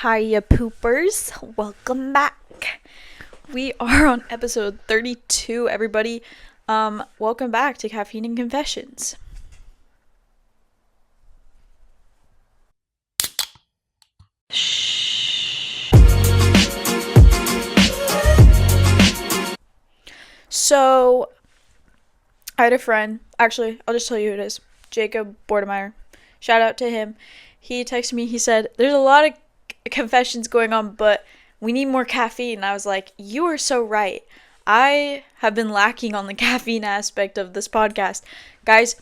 Hiya poopers, welcome back. We are on episode 32, everybody. Welcome back to Caffeine and Confessions. Shh. So, I had a friend, actually, I'll just tell you who it is, Jacob Bordemeyer. Shout out to him. He texted me, he said, there's a lot of confessions going on, but we need more caffeine. And I was like, you are so right. I have been lacking on the caffeine aspect of this podcast. Guys,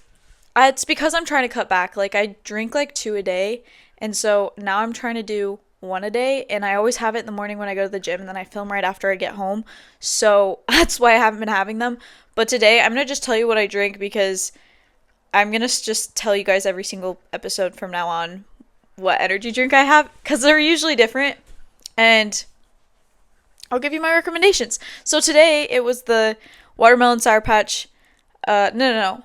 it's because I'm trying to cut back. Like, I drink like 2 a day, and so now I'm trying to do 1 a day, and I always have it in the morning when I go to the gym, and then I film right after I get home. So that's why I haven't been having them. But today, I'm going to just tell you what I drink because I'm going to just tell you guys every single episode from now on what energy drink I have, because they're usually different, and I'll give you my recommendations. So today, it was the watermelon Sour Patch. No.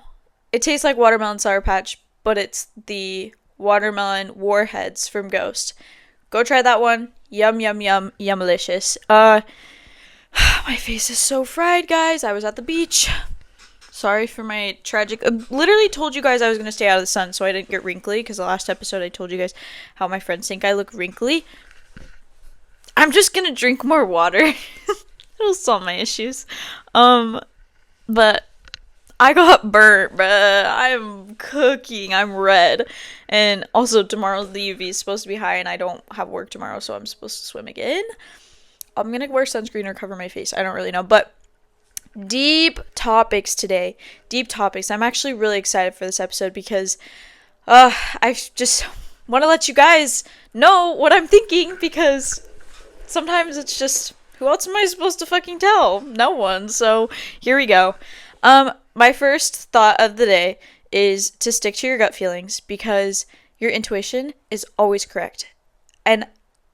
It tastes like watermelon Sour Patch, but it's the watermelon Warheads from Ghost. Go try that one. Yum, yum, yum, yummalicious. My face is so fried, guys. I was at the beach. Sorry for my tragic... literally told you guys I was going to stay out of the sun so I didn't get wrinkly, because the last episode I told you guys how my friends think I look wrinkly. I'm just going to drink more water. It'll solve my issues. But I got burnt, bruh. I'm cooking. I'm red. And also tomorrow the UV is supposed to be high and I don't have work tomorrow, so I'm supposed to swim again. I'm going to wear sunscreen or cover my face. I don't really know, but... deep topics today. Deep topics. I'm actually really excited for this episode because I just want to let you guys know what I'm thinking, because sometimes it's just, who else am I supposed to fucking tell? No one. So here we go. My first thought of the day is to stick to your gut feelings, because your intuition is always correct. And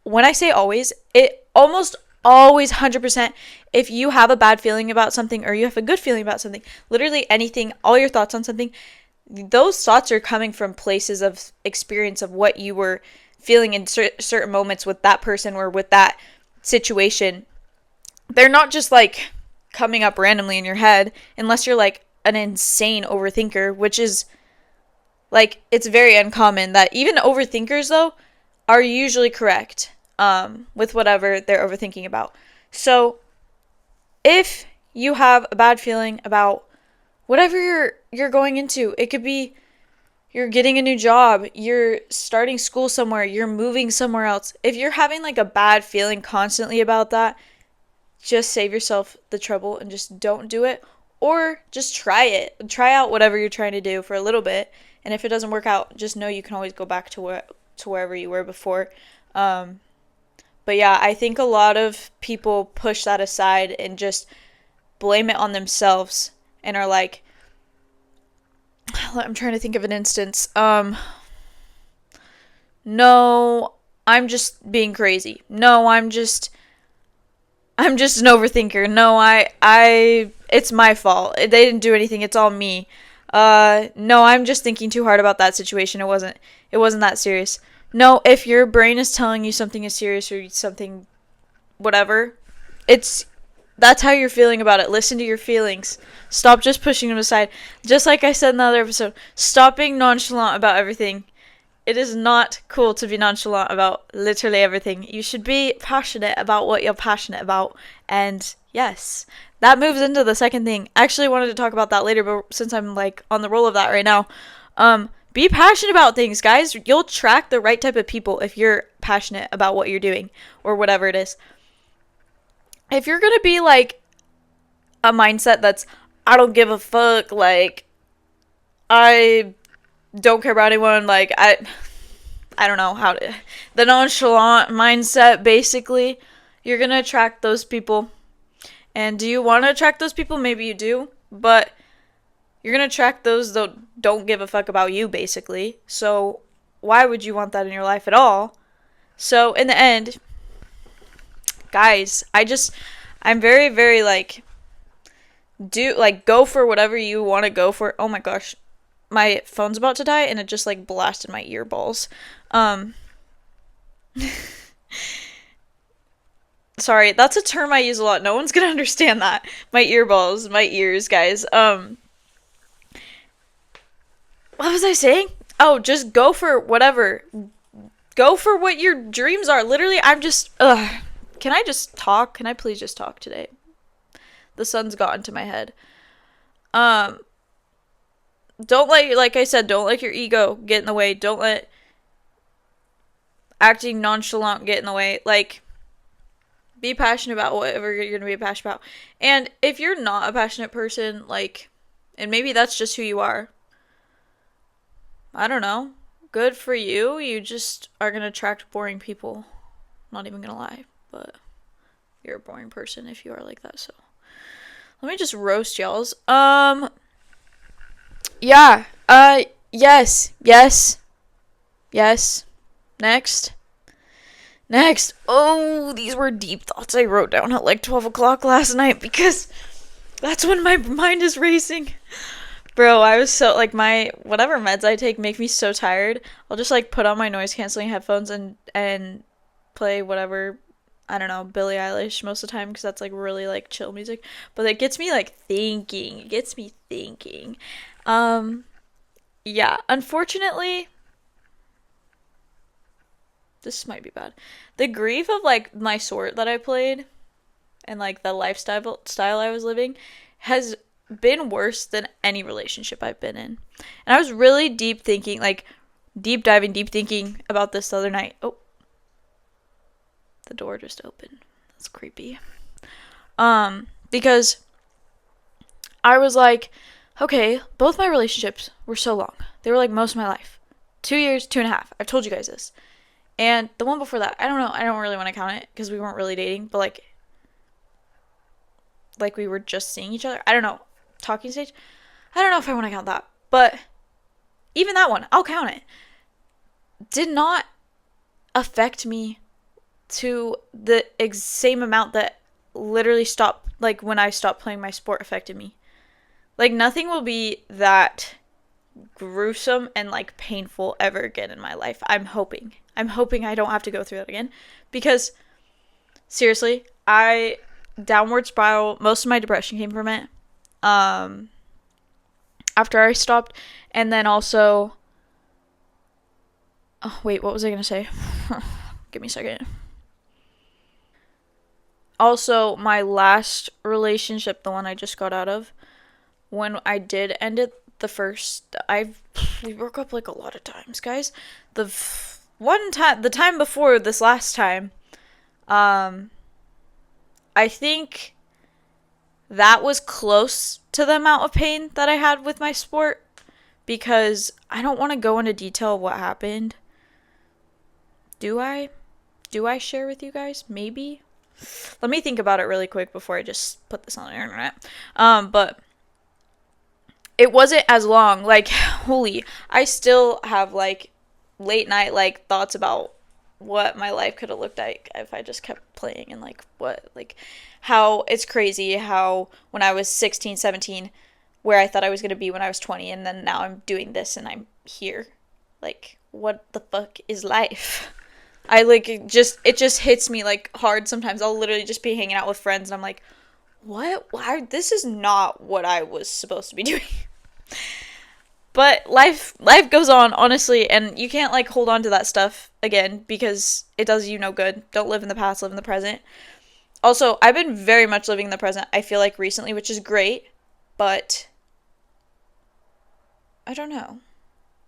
when I say always, it almost always 100%. If you have a bad feeling about something or you have a good feeling about something, literally anything, all your thoughts on something, those thoughts are coming from places of experience of what you were feeling in certain moments with that person or with that situation. They're not just like coming up randomly in your head, unless you're like an insane overthinker, which is like, it's very uncommon that even overthinkers though are usually correct with whatever they're overthinking about. So if you have a bad feeling about whatever you're going into, it could be you're getting a new job, you're starting school somewhere, you're moving somewhere else. If you're having like a bad feeling constantly about that, just save yourself the trouble and just don't do it, or just try it. Try out whatever you're trying to do for a little bit, and if it doesn't work out, just know you can always go back to wherever you were before. But yeah, I think a lot of people push that aside and just blame it on themselves and are like, I'm trying to think of an instance. No, I'm just being crazy. No, I'm just an overthinker. No, it's my fault. They didn't do anything. It's all me. No, I'm just thinking too hard about that situation. It wasn't that serious. No, if your brain is telling you something is serious or something, whatever, that's how you're feeling about it. Listen to your feelings. Stop just pushing them aside. Just like I said in the other episode, stop being nonchalant about everything. It is not cool to be nonchalant about literally everything. You should be passionate about what you're passionate about. And yes, that moves into the second thing. I actually wanted to talk about that later, but since I'm like on the roll of that right now, be passionate about things, guys. You'll attract the right type of people if you're passionate about what you're doing or whatever it is. If you're going to be like a mindset that's, I don't give a fuck, like, I don't care about anyone, like, I don't know how to, the nonchalant mindset, basically, you're going to attract those people. And do you want to attract those people? Maybe you do, but you're going to attract those that don't give a fuck about you, basically. So why would you want that in your life at all? So in the end, guys, I'm very, very like, go for whatever you want to go for. Oh my gosh, my phone's about to die and it just like blasted my earballs. sorry, that's a term I use a lot. No one's gonna understand that. My earballs, my ears, guys. What was I saying? Oh, just go for whatever. Go for what your dreams are. Literally, I'm just, can I just talk? Can I please just talk today? The sun's gotten to my head. Don't let, like I said, don't let your ego get in the way. Don't let acting nonchalant get in the way. Like, be passionate about whatever you're going to be passionate about. And if you're not a passionate person, like, and maybe that's just who you are, I don't know. Good for you. You just are going to attract boring people. Not even going to lie. But you're a boring person if you are like that, so. Let me just roast y'all's. Yeah. Yes. Yes. Yes. Next. Next. Oh, these were deep thoughts I wrote down at like 12 o'clock last night because that's when my mind is racing. Bro, I was so, like, my, whatever meds I take make me so tired. I'll just, like, put on my noise-canceling headphones and play whatever, I don't know, Billie Eilish most of the time because that's, like, really, like, chill music. But it gets me, like, thinking. It gets me thinking. Yeah, unfortunately, this might be bad. The grief of, like, my sport that I played and, like, the lifestyle I was living has been worse than any relationship I've been in. And I was really deep thinking about this the other night. Oh, the door just opened. That's creepy. Because I was like, okay, both my relationships were so long. They were like most of my life. 2 years, 2.5. I've told you guys this. And the one before that, I don't know. I don't really want to count it because we weren't really dating, but like we were just seeing each other. I don't know. Talking stage. I don't know if I want to count that, but even that one, I'll count it. Did not affect me to the same amount that literally stopped, like when I stopped playing my sport affected me. Like nothing will be that gruesome and like painful ever again in my life. I'm hoping I don't have to go through that again because seriously, downward spiral, most of my depression came from it. After I stopped, and then also, oh wait, what was I gonna say? Give me a second. Also, my last relationship, the one I just got out of, when I did end it, we broke up like a lot of times, guys. The time before this last time, I think that was close to the amount of pain that I had with my sport because I don't want to go into detail of what happened. Do I share with you guys? Maybe. Let me think about it really quick before I just put this on the internet. But it wasn't as long. Like, holy, I still have like late night like thoughts about what my life could have looked like if I just kept playing and how it's crazy how when I was 16, 17, where I thought I was going to be when I was 20 and then now I'm doing this and I'm here. Like, what the fuck is life? It just hits me like hard sometimes. I'll literally just be hanging out with friends and I'm like, what? Why? This is not what I was supposed to be doing. But life goes on, honestly, and you can't, like, hold on to that stuff again because it does you no good. Don't live in the past, live in the present. Also, I've been very much living in the present, I feel like, recently, which is great, but I don't know.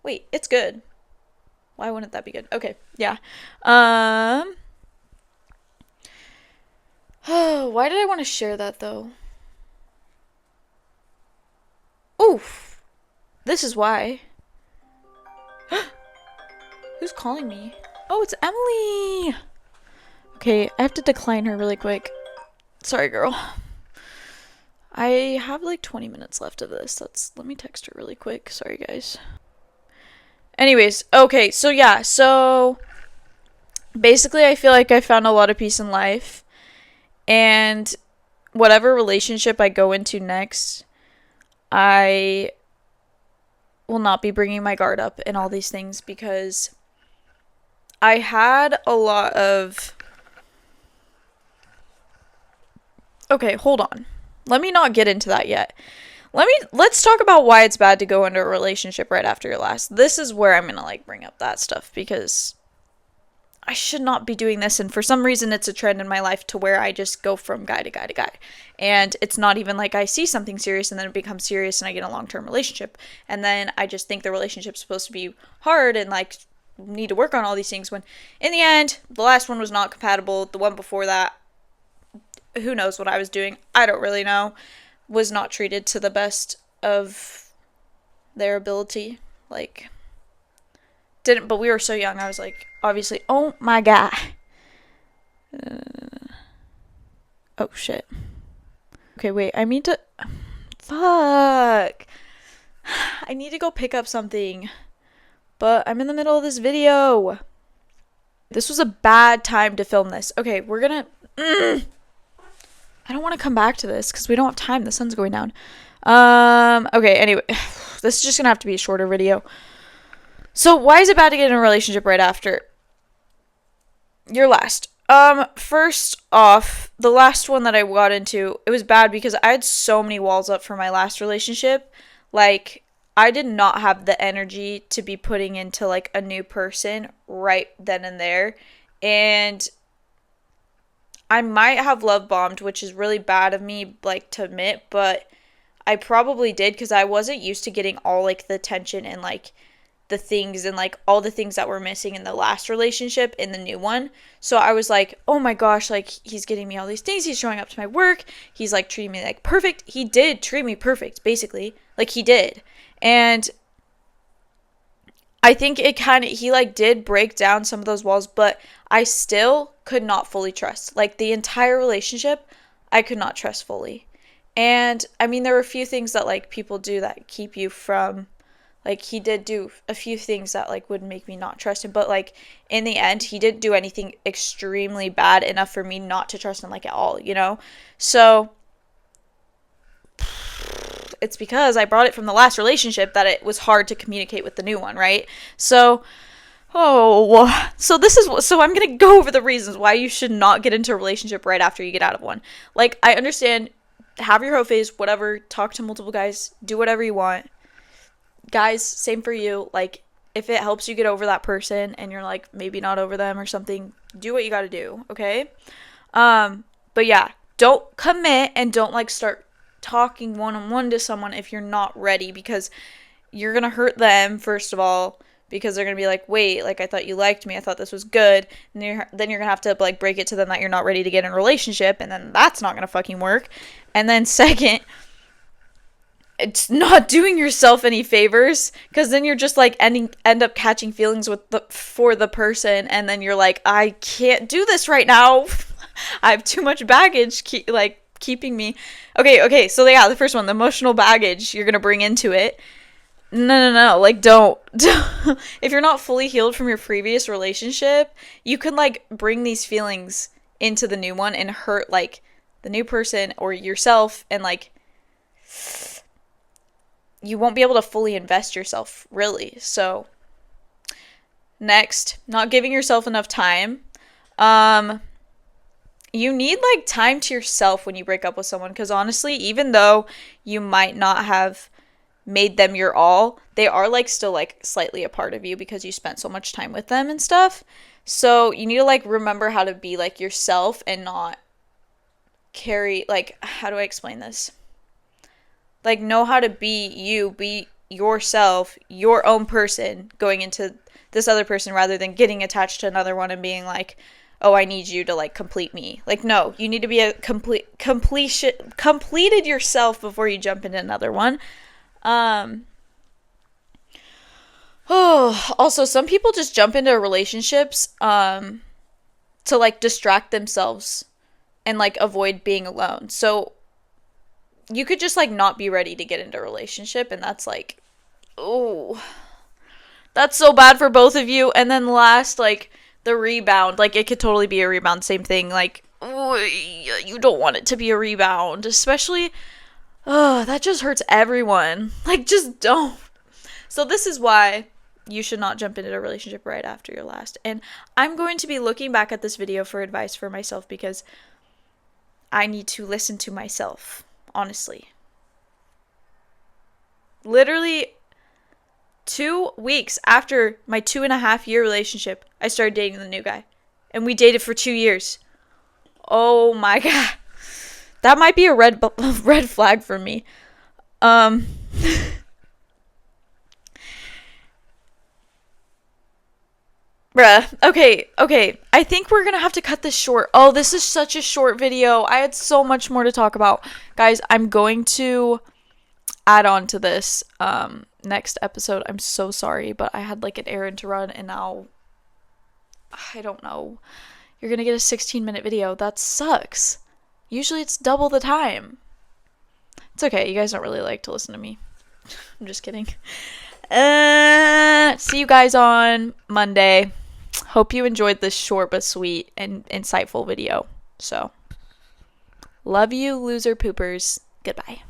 Wait, it's good. Why wouldn't that be good? Okay, yeah. Oh, why did I want to share that, though? Oof. This is why. Who's calling me? Oh, it's Emily. Okay, I have to decline her really quick. Sorry, girl. I have like 20 minutes left of this. Let me text her really quick. Sorry, guys. Anyways, okay, so yeah, basically I feel like I found a lot of peace in life. And whatever relationship I go into next, I will not be bringing my guard up and all these things because I had a lot of Okay, hold on. Let me not get into that yet. Let's talk about why it's bad to go into a relationship right after your last. This is where I'm gonna like bring up that stuff because I should not be doing this, and for some reason it's a trend in my life to where I just go from guy to guy to guy. And it's not even like I see something serious and then it becomes serious and I get a long-term relationship. And then I just think the relationship's supposed to be hard and like need to work on all these things when in the end, the last one was not compatible. The one before that, who knows what I was doing? I don't really know. Was not treated to the best of their ability. Like, didn't, but we were so young. I was like, obviously, oh my god. Oh shit. Okay, wait, I mean to, fuck. I need to go pick up something, but I'm in the middle of this video. This was a bad time to film this. Okay, we're gonna, I don't want to come back to this because we don't have time. The sun's going down. Okay, anyway, this is just gonna have to be a shorter video. So why is it bad to get in a relationship right after your last? First off, the last one that I got into, it was bad because I had so many walls up for my last relationship. Like, I did not have the energy to be putting into, like, a new person right then and there. And I might have love bombed, which is really bad of me, like, to admit, but I probably did because I wasn't used to getting all, like, the attention and, like, the things and like all the things that were missing in the last relationship in the new one. So I was like, oh my gosh, like he's getting me all these things, he's showing up to my work, he's like treating me like perfect. He did treat me perfect, basically, like he did. And I think it kind of, he like did break down some of those walls, but I still could not fully trust. Like the entire relationship, I could not trust fully. And I mean, there were a few things that like people do that keep you from, like, he did do a few things that, like, would make me not trust him. But, like, in the end, he didn't do anything extremely bad enough for me not to trust him, like, at all, you know? So, it's because I brought it from the last relationship that it was hard to communicate with the new one, right? So, so I'm gonna go over the reasons why you should not get into a relationship right after you get out of one. Like, I understand, have your hoe phase, whatever, talk to multiple guys, do whatever you want. Guys, same for you. Like, if it helps you get over that person and you're like maybe not over them or something, do what you got to do, okay? But yeah, don't commit and don't like start talking one-on-one to someone if you're not ready, because you're gonna hurt them, first of all, because they're gonna be like, wait, like I thought you liked me, I thought this was good, and then you're gonna have to like break it to them that you're not ready to get in a relationship, and then that's not gonna fucking work. And then second, it's not doing yourself any favors, because then you're just like end up catching feelings for the person, and then you're like, I can't do this right now. I have too much baggage keeping me. Okay, so yeah, the first one, the emotional baggage you're gonna bring into it. No, like don't. If you're not fully healed from your previous relationship, you can like bring these feelings into the new one and hurt like the new person or yourself, and like you won't be able to fully invest yourself, really. So, next, not giving yourself enough time. You need, like, time to yourself when you break up with someone, because honestly, even though you might not have made them your all, they are, like, still, like, slightly a part of you because you spent so much time with them and stuff. So, you need to, like, remember how to be, like, yourself and not carry, like, how do I explain this? Like, know how to be you, be yourself, your own person, going into this other person rather than getting attached to another one and being like, oh, I need you to, like, complete me. Like, no, you need to be a completed yourself before you jump into another one. Also, some people just jump into relationships, to, like, distract themselves and, like, avoid being alone. So, you could just, like, not be ready to get into a relationship, and that's, like, oh, that's so bad for both of you. And then last, like, the rebound, like, it could totally be a rebound, same thing, like, oh, you don't want it to be a rebound, especially, that just hurts everyone, like, just don't. So this is why you should not jump into a relationship right after your last, and I'm going to be looking back at this video for advice for myself, because I need to listen to myself, honestly. Literally 2 weeks after my 2.5 year relationship, I started dating the new guy. And we dated for 2 years. Oh my God. That might be a red flag for me. Bruh. Okay. I think we're gonna have to cut this short. Oh, this is such a short video. I had so much more to talk about. Guys, I'm going to add on to this next episode. I'm so sorry, but I had like an errand to run and now I don't know. You're gonna get a 16-minute video. That sucks. Usually it's double the time. It's okay. You guys don't really like to listen to me. I'm just kidding. See you guys on Monday. Hope you enjoyed this short but sweet and insightful video. So, love you, loser poopers. Goodbye.